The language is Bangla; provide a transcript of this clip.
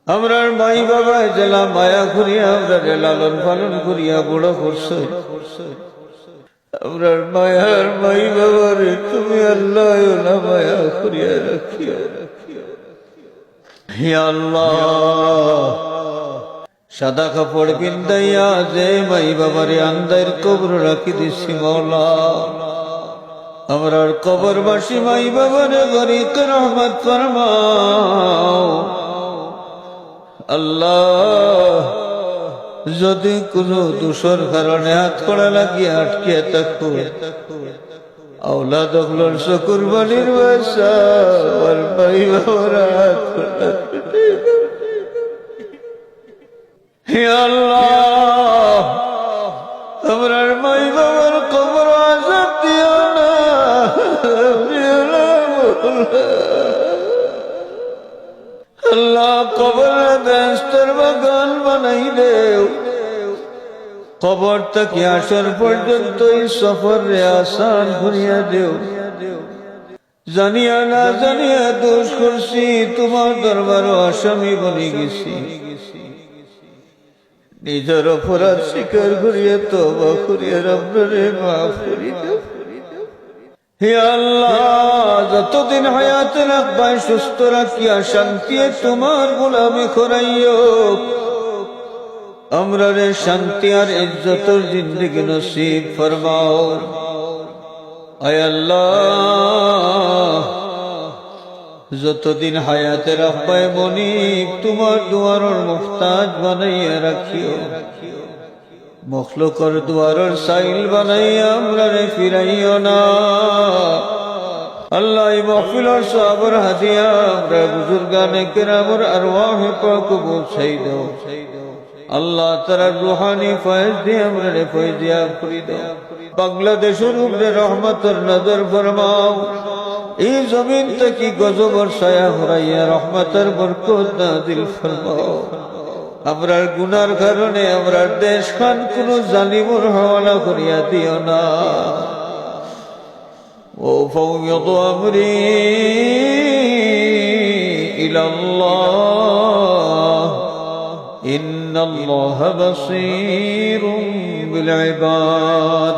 আমরার মাই বাবা জেলা মায়া করিয়া আমরা লালন পালন করিয়া বড় করছো। আমরার মায়ার মাই বাবারে তুমি আল্লাহ না মায়া করিয়া রাখিয়া। হে আল্লাহ, সাদা কাপড় পিন্দাইয়া যে মাই বাবারে আন্দার কবর রাখি দিছি মওলা, আমরার কবরবাসী মাই বাবারে গরিত রহমত ফরমাও। আল্লাহ, যদি কোনো দোষর কারণে হাত করা লাগিয়ে আটকে থাকো, আওলাদ গুলোর কুরবানির পয়সা আর ভাই বাবারা হাত করা। হে আল্লাহ, আমরার মাই বাবার কবর আযাব দিও না। আল্লাহ, কবরে বেহেশতের বাগান বানাই দেও। কবর থেকে আসর পর্যন্ত এই সফর রে আসান করিয়া দেও। জানিয়া না জানিয়া দোষ করছি, তোমার দরবারও আসামি বনে গেছি। নিজের অপরাধ স্বীকার করিয়া তওবা করিয়া আপনারে মাফ করি দাও। হে আল্লাহ, যতদিন হায়াতে রাখবাই সুস্থ রাখিয়া শান্তি তোমার গোলামি করাইও। আমরা রে শান্তি আর ইজ্জতের জিন্দেগি নসিব ফরমাও। আয় আল্লাহ, যতদিন হায়াতে রাখবাই মনিব তোমার দুয়ারর মুহতাজ বানাইয়া রাখিও। মখলুকর দুয়ারর সাইল বানাইয়া আমরা রে ফিরাইও না। আল্লাহ, এই মাহফিলের সওয়াবের হাদিয়া আমরা বুজুর্গানে কিরামের আরওয়াহে পাক পৌঁছাই দাও। আল্লাহ, তারা রুহানি ফয়েজ দিয়ে আমরা রে ফয়েজিয়াব করে দাও। বাংলাদেশের উপরে রহমতের নজর ফরমাও। এই জমিন থেকে গজবর ছায়া হরাইয়া রহমতের বরকত নাযিল ফরমাও। আমরার গুনার কারণে আমরার দেশ খান কোন জালিমুর হাওয়ালা করিয়া দিও না। ও ফাওয়াদু আমরি ইলাল্লাহ, ইন্নাল্লাহা বাসীরুম বিল ইবাদ।